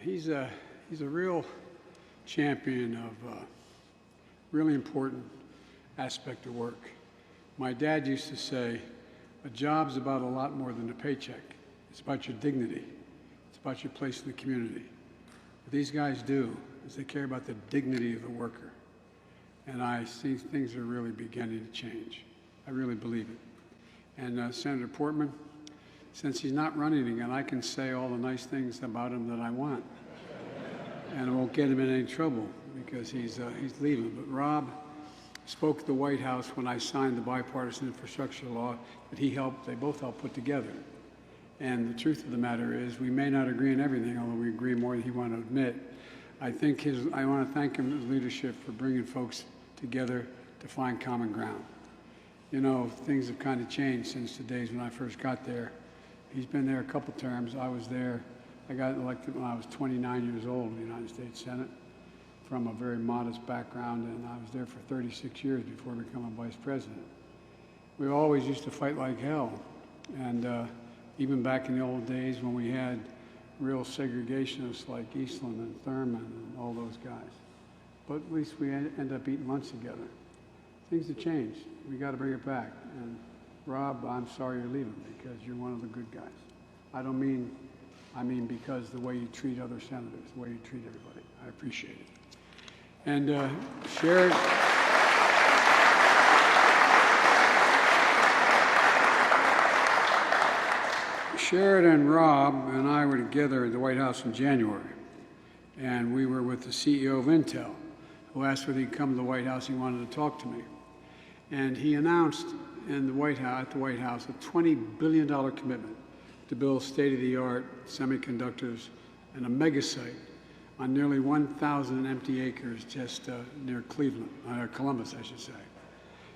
he's a real champion of really important aspect of work. My dad used to say, a job's about a lot more than a paycheck. It's about your dignity. It's about your place in the community. What these guys do is they care about the dignity of the worker. And I see things are really beginning to change. I really believe it. And Senator Portman, since he's not running again, I can say all the nice things about him that I want. And it won't get him in any trouble because he's leaving. But Rob spoke at the White House when I signed the bipartisan infrastructure law that they both helped put together. And the truth of the matter is we may not agree on everything, although we agree more than he wanted to admit. I want to thank him for his leadership for bringing folks together to find common ground. You know, things have kind of changed since the days when I first got there. He's been there a couple terms. I was there. I got elected when I was 29 years old in the United States Senate from a very modest background, and I was there for 36 years before becoming vice president. We always used to fight like hell, and even back in the old days when we had real segregationists like Eastland and Thurman and all those guys. But at least we end up eating lunch together. Things have changed. We got to bring it back. And Rob, I'm sorry you're leaving because you're one of the good guys. I mean because the way you treat other senators, the way you treat everybody. I appreciate it. And Sheridan, Rob, and I were together at the White House in January. And we were with the CEO of Intel, who asked whether he'd come to the White House. He wanted to talk to me. And he announced at the White House a $20 billion commitment to build state-of-the-art semiconductors and a mega site on nearly 1,000 empty acres just near Columbus, I should say.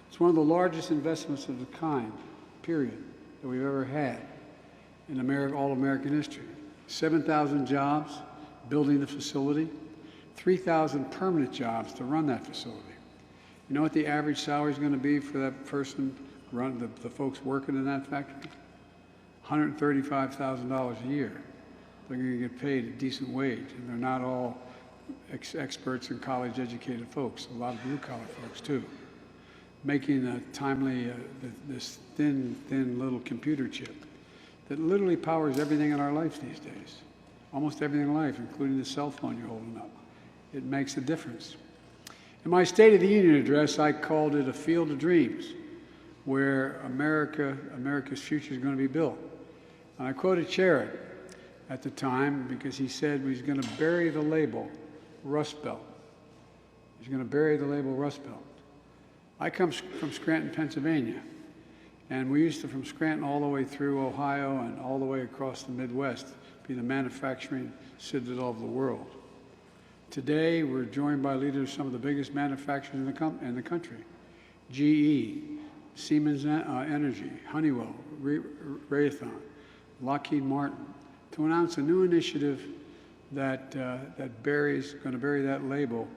It's one of the largest investments of the kind, period, that we've ever had in all American history. 7,000 jobs building the facility, 3,000 permanent jobs to run that facility. You know what the average salary is going to be for that person, the folks working in that factory? $135,000 a year. They're going to get paid a decent wage, and they're not all experts and college-educated folks. A lot of blue-collar folks too. Making a timely, this thin little computer chip that literally powers everything in our lives these days. Almost everything in life, including the cell phone you're holding up. It makes a difference. In my State of the Union address, I called it a field of dreams, where America's future is going to be built. And I quoted Sherrod at the time because he said he's going to bury the label Rust Belt. He's going to bury the label Rust Belt. I come from Scranton, Pennsylvania, and we used to, from Scranton all the way through Ohio and all the way across the Midwest, be the manufacturing citadel of the world. Today, we're joined by leaders of some of the biggest manufacturers in the country. GE, Siemens Energy, Honeywell, Raytheon, Lockheed Martin, to announce a new initiative that going to bury that label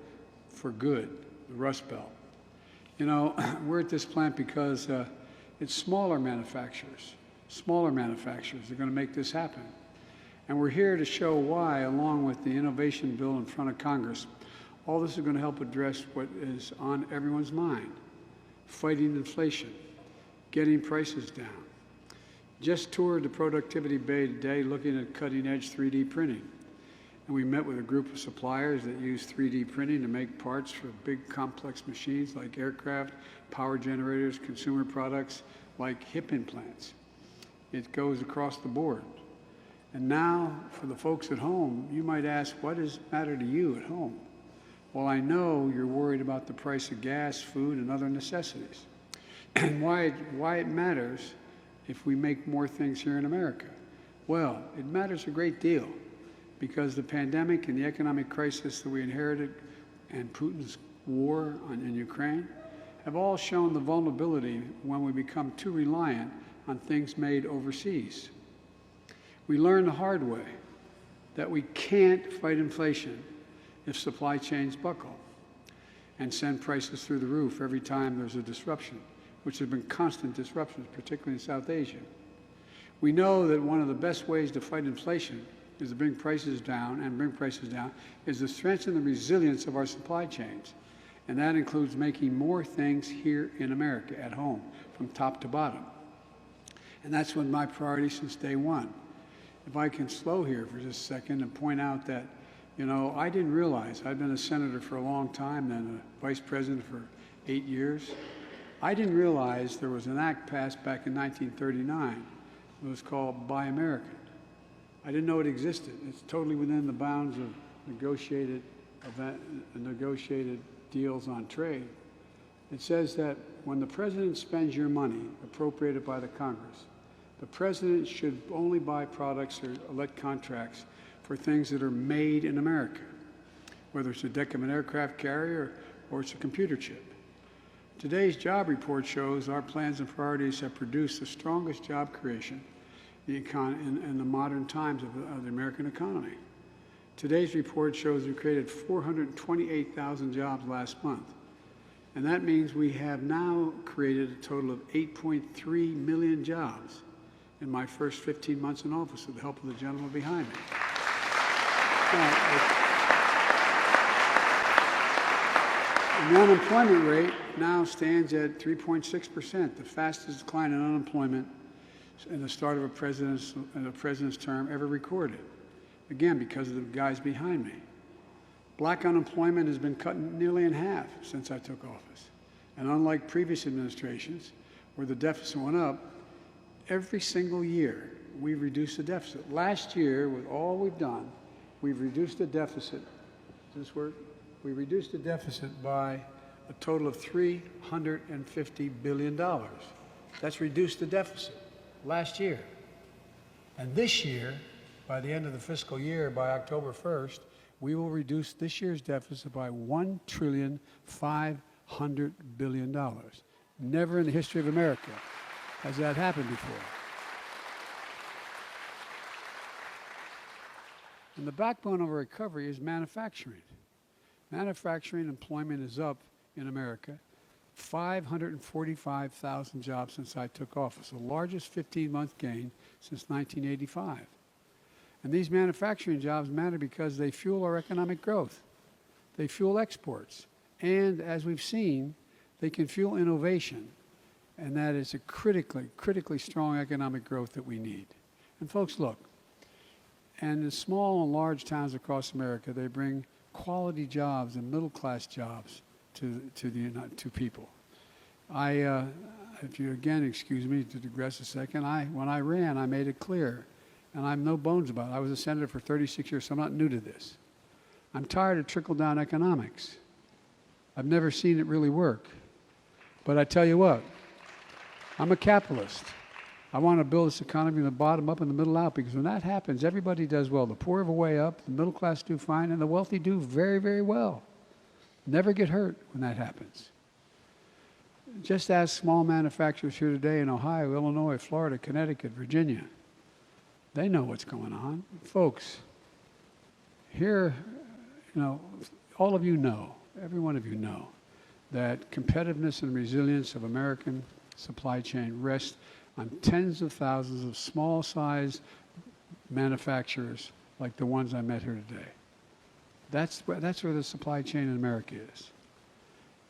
for good, the Rust Belt. You know, we're at this plant because it's smaller manufacturers are going to make this happen. And we're here to show why, along with the innovation bill in front of Congress, all this is going to help address what is on everyone's mind: fighting inflation, getting prices down. Just toured the Productivity Bay today looking at cutting-edge 3D printing. And we met with a group of suppliers that use 3D printing to make parts for big complex machines like aircraft, power generators, consumer products like hip implants. It goes across the board. And now, for the folks at home, you might ask, what does it matter to you at home? Well, I know you're worried about the price of gas, food, and other necessities. And why it matters if we make more things here in America. Well, it matters a great deal because the pandemic and the economic crisis that we inherited and Putin's war in Ukraine have all shown the vulnerability when we become too reliant on things made overseas. We learned the hard way that we can't fight inflation if supply chains buckle and send prices through the roof every time there's a disruption, which have been constant disruptions, particularly in South Asia. We know that one of the best ways to fight inflation is to bring prices down, is to strengthen the resilience of our supply chains. And that includes making more things here in America, at home, from top to bottom. And that's been my priority since day one. If I can slow here for just a second and point out that, you know, I didn't realize, I've been a senator for a long time, then a vice president for 8 years. I didn't realize there was an act passed back in 1939. It was called Buy American. I didn't know it existed. It's totally within the bounds of negotiated deals on trade. It says that when the president spends your money appropriated by the Congress, the president should only buy products or let contracts for things that are made in America, whether it's the deck of an aircraft carrier or it's a computer chip. Today's job report shows our plans and priorities have produced the strongest job creation in the modern times of the American economy. Today's report shows we created 428,000 jobs last month. And that means we have now created a total of 8.3 million jobs in my first 15 months in office with the help of the gentleman behind me. The unemployment rate now stands at 3.6%, the fastest decline in unemployment in the start of a president's term ever recorded. Again, because of the guys behind me. Black unemployment has been cut nearly in half since I took office. And unlike previous administrations, where the deficit went up, every single year we've reduced the deficit. Last year, with all we've done, we've reduced the deficit. Does this work? We reduced the deficit by a total of $350 billion. That's reduced the deficit last year. And this year, by the end of the fiscal year, by October 1st, we will reduce this year's deficit by $1.5 trillion. Never in the history of America has that happened before. And the backbone of our recovery is manufacturing. Manufacturing employment is up in America 545,000 jobs since I took office, the largest 15-month gain since 1985. And these manufacturing jobs matter because they fuel our economic growth. They fuel exports. And as we've seen, they can fuel innovation. And that is a critically strong economic growth that we need. And folks, look, and in small and large towns across America, they bring quality jobs and middle-class jobs to people. If you again excuse me to digress a second, when I ran, I made it clear, and I'm no bones about it. I was a senator for 36 years, so I'm not new to this. I'm tired of trickle-down economics. I've never seen it really work. But I tell you what, I'm a capitalist. I want to build this economy from the bottom up and the middle out, because when that happens, everybody does well. The poor have a way up, the middle class do fine, and the wealthy do very, very well. Never get hurt when that happens. Just ask small manufacturers here today in Ohio, Illinois, Florida, Connecticut, Virginia. They know what's going on. Folks, here, all of you know, every one of you know, that competitiveness and resilience of American supply chain rests on tens of thousands of small-sized manufacturers like the ones I met here today. That's where the supply chain in America is.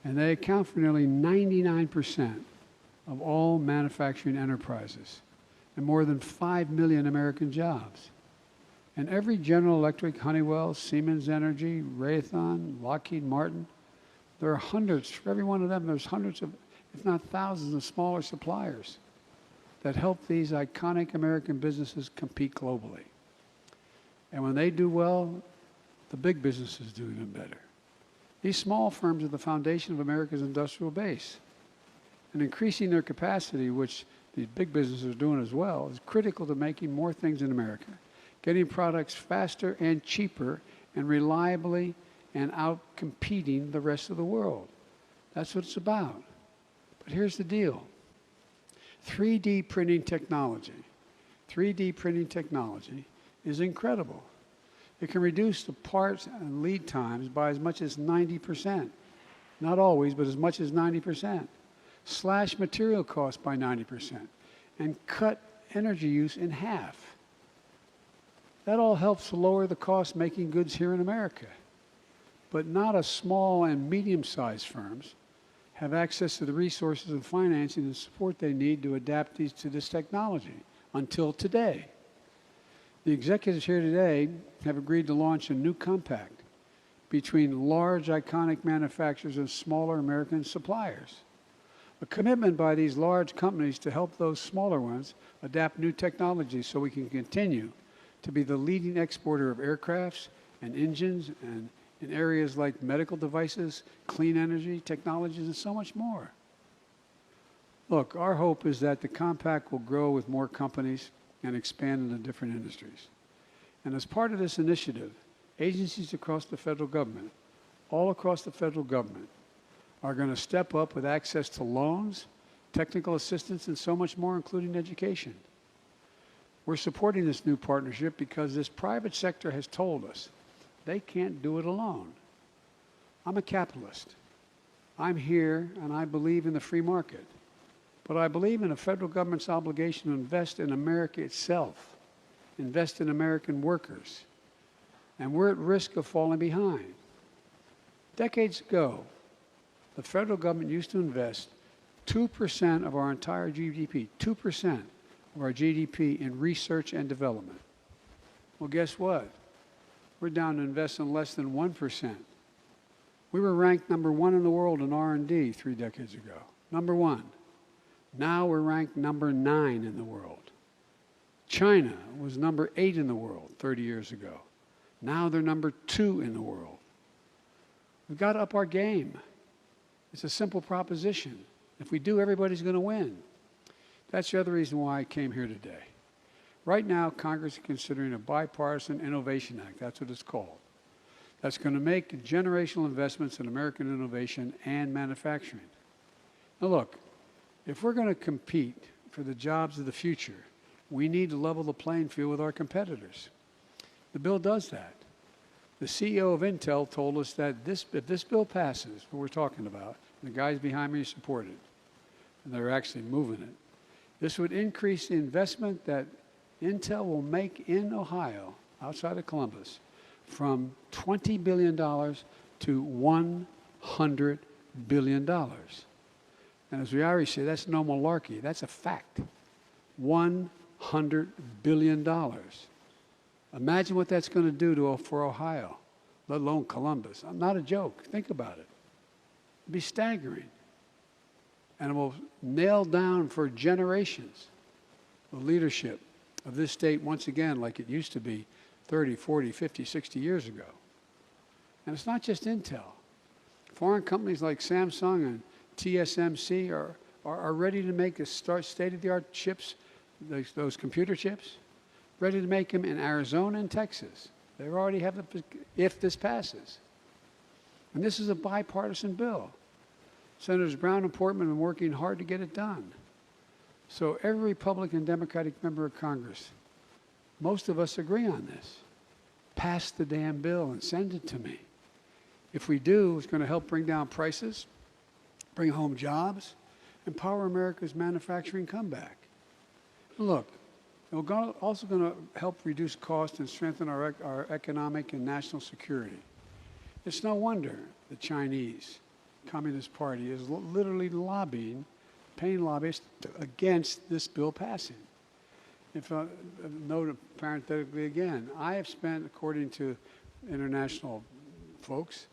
And they account for nearly 99% of all manufacturing enterprises and more than 5 million American jobs. And every General Electric, Honeywell, Siemens Energy, Raytheon, Lockheed Martin, there are hundreds, for every one of them, there's hundreds of, if not thousands of smaller suppliers that help these iconic American businesses compete globally. And when they do well, the big businesses do even better. These small firms are the foundation of America's industrial base. And increasing their capacity, which these big businesses are doing as well, is critical to making more things in America, getting products faster and cheaper and reliably and out-competing the rest of the world. That's what it's about. But here's the deal. 3D printing technology is incredible. It can reduce the parts and lead times by as much as 90%. Not always, but as much as 90%. Slash material costs by 90%. And cut energy use in half. That all helps to lower the cost making goods here in America. But not as small and medium-sized firms have access to the resources and financing and support they need to adapt to this technology until today. The executives here today have agreed to launch a new compact between large, iconic manufacturers and smaller American suppliers. A commitment by these large companies to help those smaller ones adapt new technologies so we can continue to be the leading exporter of aircrafts and engines and in areas like medical devices, clean energy, technologies, and so much more. Look, our hope is that the compact will grow with more companies and expand into different industries. And as part of this initiative, agencies across the federal government, all across the federal government, are going to step up with access to loans, technical assistance, and so much more, including education. We're supporting this new partnership because this private sector has told us they can't do it alone. I'm a capitalist. I'm here and I believe in the free market. But I believe in the federal government's obligation to invest in America itself, invest in American workers. And we're at risk of falling behind. Decades ago, the federal government used to invest 2% of our entire GDP, 2% of our GDP in research and development. Well, guess what? We're down to invest in less than 1%. We were ranked #1 in the world in R&D 3 decades ago. #1. Now we're ranked #9 in the world. China was #8 in the world 30 years ago. Now they're #2 in the world. We've got to up our game. It's a simple proposition. If we do, everybody's going to win. That's the other reason why I came here today. Right now, Congress is considering a Bipartisan Innovation Act. That's what it's called. That's going to make generational investments in American innovation and manufacturing. Now look, if we're going to compete for the jobs of the future, we need to level the playing field with our competitors. The bill does that. The CEO of Intel told us that if this bill passes, what we're talking about, and the guys behind me support it, and they're actually moving it, this would increase the investment that Intel will make in Ohio, outside of Columbus, from $20 billion to $100 billion. And as we already say, that's no malarkey. That's a fact. $100 billion. Imagine what that's going to do for Ohio, let alone Columbus. Not a joke. Think about it. It'd be staggering. And it will nail down for generations the leadership of this state once again like it used to be 30, 40, 50, 60 years ago. And it's not just Intel. Foreign companies like Samsung and TSMC are ready to make state-of-the-art chips, those computer chips, ready to make them in Arizona and Texas. They already have them if this passes. And this is a bipartisan bill. Senators Brown and Portman have been working hard to get it done. So every Republican and Democratic member of Congress, most of us agree on this. Pass the damn bill and send it to me. If we do, it's going to help bring down prices, bring home jobs, empower America's manufacturing comeback. Look, it's also going to help reduce costs and strengthen our economic and national security. It's no wonder the Chinese Communist Party is literally lobbying, paying lobbyists against this bill passing. If I note parenthetically again, I have spent, according to international folks,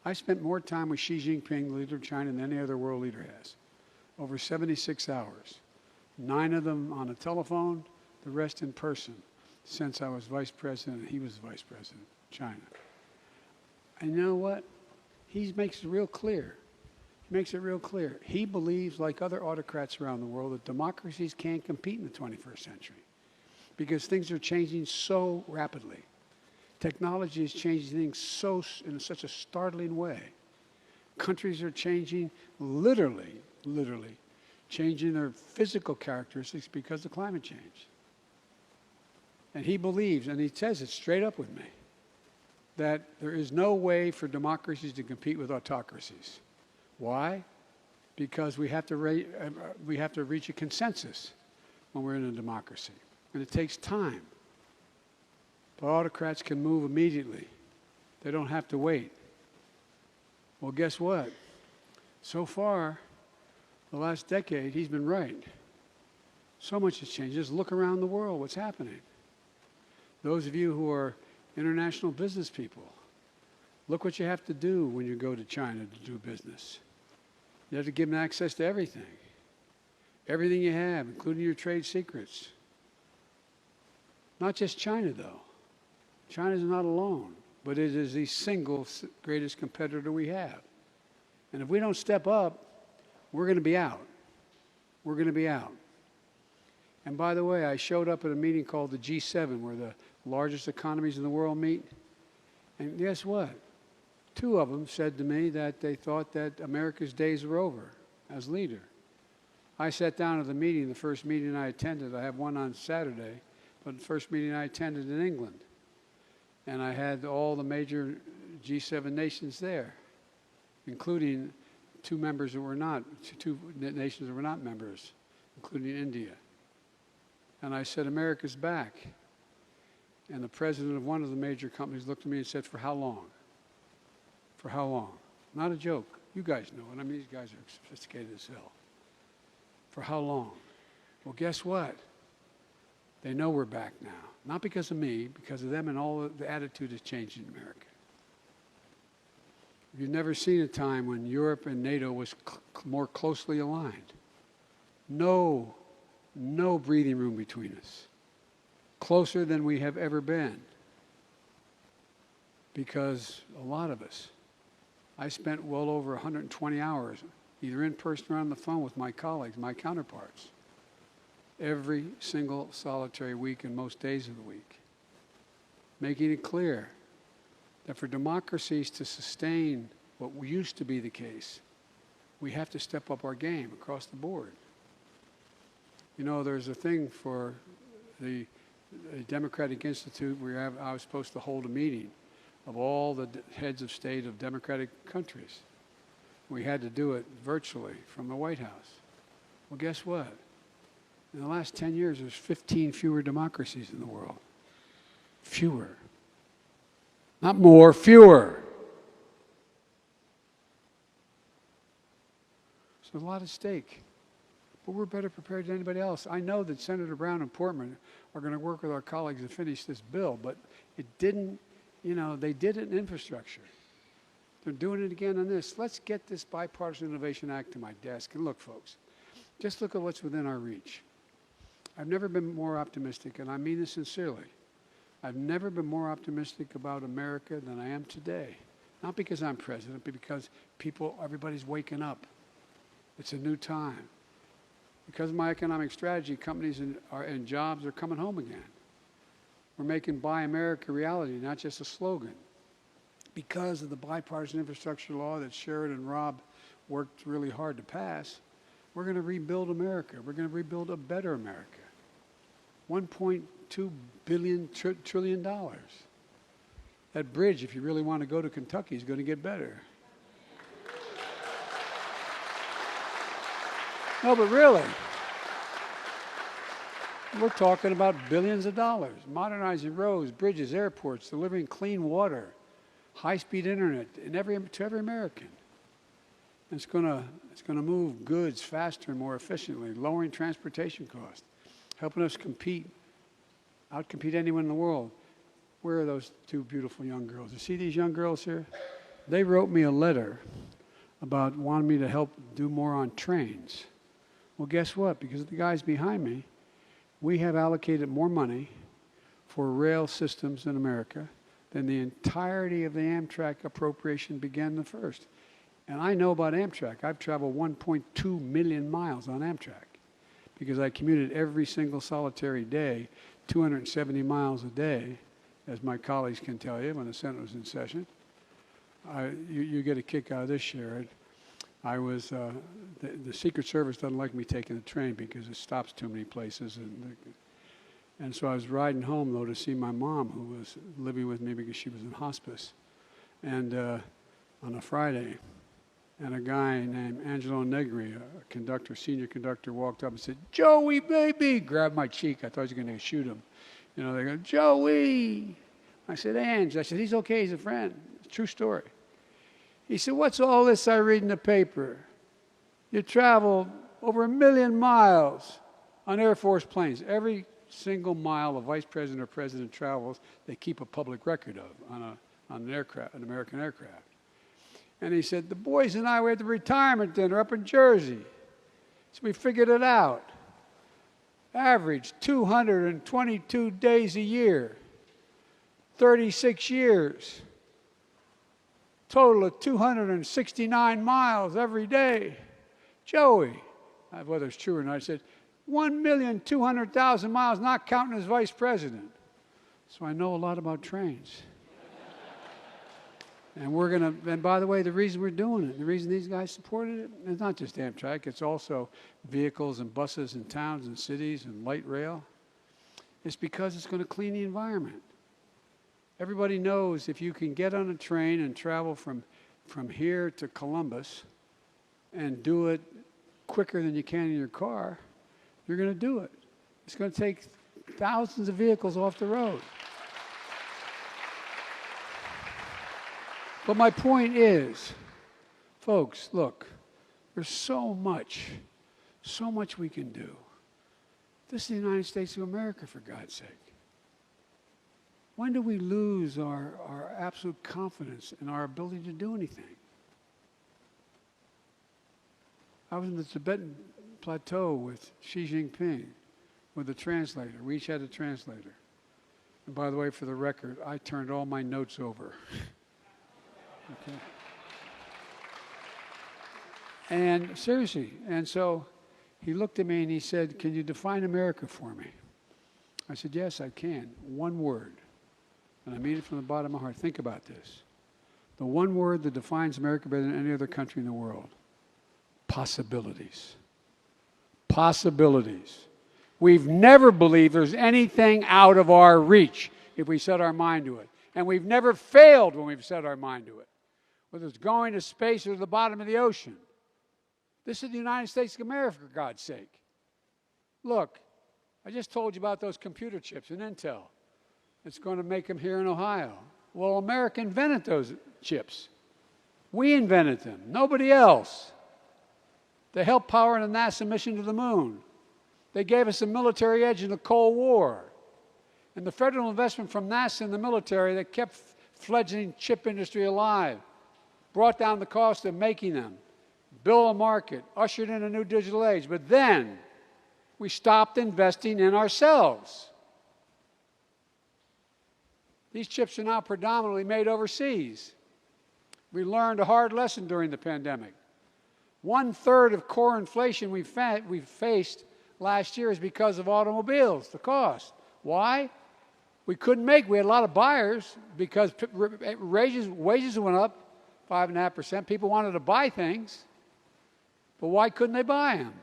I spent more time with Xi Jinping, the leader of China, than any other world leader has. Over 76 hours. 9 of them on the telephone, the rest in person, since I was vice president and he was vice president of China. And you know what? He makes it real clear. He makes it real clear. He believes, like other autocrats around the world, that democracies can't compete in the 21st century because things are changing so rapidly. Technology is changing things in such a startling way. Countries are changing, literally changing their physical characteristics because of climate change. And he believes, and he says it straight up with me, that there is no way for democracies to compete with autocracies. Why? Because we have to reach a consensus when we're in a democracy. And it takes time. But autocrats can move immediately. They don't have to wait. Well, guess what? So far, the last decade, he's been right. So much has changed. Just look around the world, what's happening. Those of you who are international business people, look what you have to do when you go to China to do business. You have to give them access to everything. Everything you have, including your trade secrets. Not just China, though. China's not alone, but it is the single greatest competitor we have. And if we don't step up, we're going to be out. We're going to be out. And by the way, I showed up at a meeting called the G7, where the largest economies in the world meet. And guess what? 2 of them said to me that they thought that America's days were over as leader. I sat down at the meeting, the first meeting I attended. I have one on Saturday, but the first meeting I attended in England. And I had all the major G7 nations there, including 2 members that were not, 2 nations that were not members, including India. And I said, America's back. And the president of one of the major companies looked at me and said, for how long? For how long? Not a joke. You guys know it. I mean, these guys are sophisticated as hell. For how long? Well, guess what? They know we're back now. Not because of me, because of them, and all the attitude has changed in America. You've never seen a time when Europe and NATO was more closely aligned. No breathing room between us. Closer than we have ever been. Because a lot of us, I spent well over 120 hours, either in person or on the phone with my colleagues, my counterparts, every single solitary week and most days of the week, making it clear that for democracies to sustain what used to be the case, we have to step up our game across the board. You know, there's a thing for the Democratic Institute where I was supposed to hold a meeting of all the heads of state of democratic countries. We had to do it virtually from the White House. Well, guess what? In the last 10 years, there's 15 fewer democracies in the world. Fewer. Not more, fewer. So there's a lot at stake. But we're better prepared than anybody else. I know that Senator Brown and Portman are going to work with our colleagues to finish this bill, but it didn't, you know, they did it in infrastructure. They're doing it again on this. Let's get this Bipartisan Innovation Act to my desk. And look, folks, just look at what's within our reach. I've never been more optimistic, and I mean this sincerely. I've never been more optimistic about America than I am today. Not because I'm president, but because everybody's waking up. It's a new time. Because of my economic strategy, companies and jobs are coming home again. We're making Buy America reality, not just a slogan. Because of the bipartisan infrastructure law that Sherrod and Rob worked really hard to pass, we're going to rebuild America. We're going to rebuild a better America. $1.2 trillion. That bridge, if you really want to go to Kentucky, is going to get better. No, but really, we're talking about billions of dollars, modernizing roads, bridges, airports, delivering clean water, high-speed internet to every American. And it's going to move goods faster and more efficiently, lowering transportation costs, helping us outcompete anyone in the world. Where are those 2 beautiful young girls? You see these young girls here? They wrote me a letter about wanting me to help do more on trains. Well, guess what? Because of the guys behind me, we have allocated more money for rail systems in America than the entirety of the Amtrak appropriation began the first. And I know about Amtrak. I've traveled 1.2 million miles on Amtrak because I commuted every single solitary day, 270 miles a day, as my colleagues can tell you when the Senate was in session. You get a kick out of this, Sherrod. The Secret Service doesn't like me taking the train because it stops too many places. And so I was riding home, though, to see my mom, who was living with me because she was in hospice, and on a Friday. And a guy named Angelo Negri, a senior conductor, walked up and said, "Joey, baby," grabbed my cheek. I thought he was going to shoot him. You know, they go, "Joey." I said, Ange, I said, he's okay, he's a friend. True story. He said, what's all this I read in the paper? You travel over 1 million miles on Air Force planes. Every single mile a vice president or president travels, they keep a public record of on an aircraft, an American aircraft. And he said, the boys and I were at the retirement dinner up in Jersey. So we figured it out. Average 222 days a year, 36 years, total of 269 miles every day. Joey, whether it's true or not, I said, 1,200,000 miles, not counting as vice president. So I know a lot about trains. And by the way, the reason we're doing it, the reason these guys supported it, it's not just Amtrak, it's also vehicles and buses in towns and cities and light rail. It's because it's going to clean the environment. Everybody knows if you can get on a train and travel from here to Columbus and do it quicker than you can in your car, you're going to do it. It's going to take thousands of vehicles off the road. But my point is, folks, look, there's so much we can do. This is the United States of America, for God's sake. When do we lose our absolute confidence in our ability to do anything? I was in the Tibetan plateau with Xi Jinping, with a translator. We each had a translator. And by the way, for the record, I turned all my notes over. Okay. And seriously, and so he looked at me and he said, can you define America for me? I said, yes, I can. One word. And I mean it from the bottom of my heart. Think about this. The one word that defines America better than any other country in the world. Possibilities. Possibilities. We've never believed there's anything out of our reach if we set our mind to it. And we've never failed when we've set our mind to it. Whether it's going to space or to the bottom of the ocean. This is the United States of America, for God's sake. Look, I just told you about those computer chips in Intel. It's going to make them here in Ohio. Well, America invented those chips. We invented them, nobody else. They helped power the NASA mission to the moon. They gave us a military edge in the Cold War. And the federal investment from NASA in the military that kept fledgling chip industry alive, brought down the cost of making them, built a market, ushered in a new digital age. But then we stopped investing in ourselves. These chips are now predominantly made overseas. We learned a hard lesson during the pandemic. 1/3 of core inflation we faced last year is because of automobiles, the cost. Why? We had a lot of buyers because wages went up 5.5%. People wanted to buy things, but why couldn't they buy them?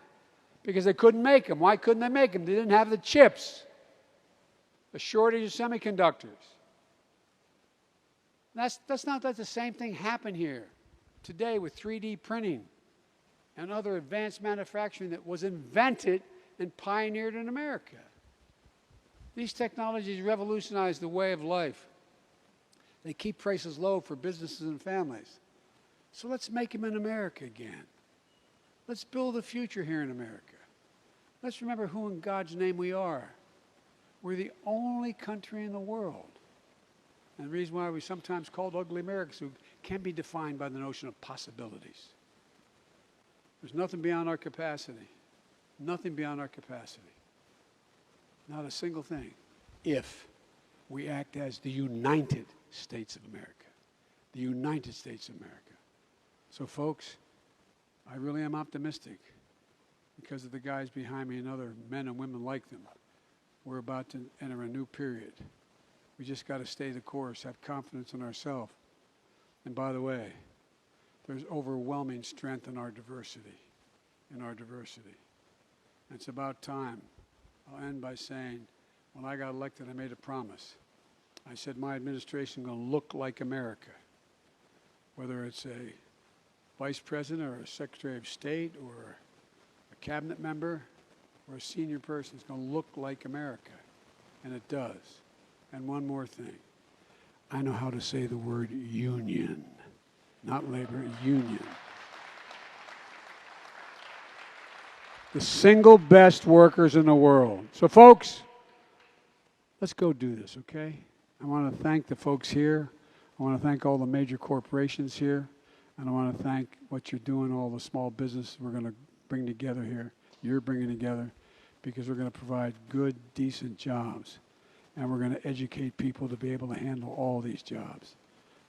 Because they couldn't make them. Why couldn't they make them? They didn't have the chips, the shortage of semiconductors. Let's not let the same thing happen here today with 3D printing and other advanced manufacturing that was invented and pioneered in America. These technologies revolutionize the way of life. They keep prices low for businesses and families. So let's make them in America again. Let's build a future here in America. Let's remember who in God's name we are. We're the only country in the world. And the reason why we're sometimes called ugly Americans who can be defined by the notion of possibilities. There's nothing beyond our capacity. Nothing beyond our capacity. Not a single thing. If we act as the United States of America. The United States of America. So folks, I really am optimistic because of the guys behind me and other men and women like them. We're about to enter a new period. We just got to stay the course, have confidence in ourselves. And by the way, there's overwhelming strength in our diversity. And it's about time. I'll end by saying, when I got elected, I made a promise. I said my administration is going to look like America. Whether it's a vice president or a secretary of state or a cabinet member or a senior person, it's going to look like America. And it does. And one more thing. I know how to say the word union. Not labor, union. The single best workers in the world. So folks, let's go do this, okay? I want to thank the folks here. I want to thank all the major corporations here. And I want to thank what you're doing, all the small businesses we're going to bring together here. You're bringing together because we're going to provide good, decent jobs. And we're going to educate people to be able to handle all these jobs.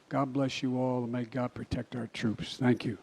God bless you all, and may God protect our troops. Thank you.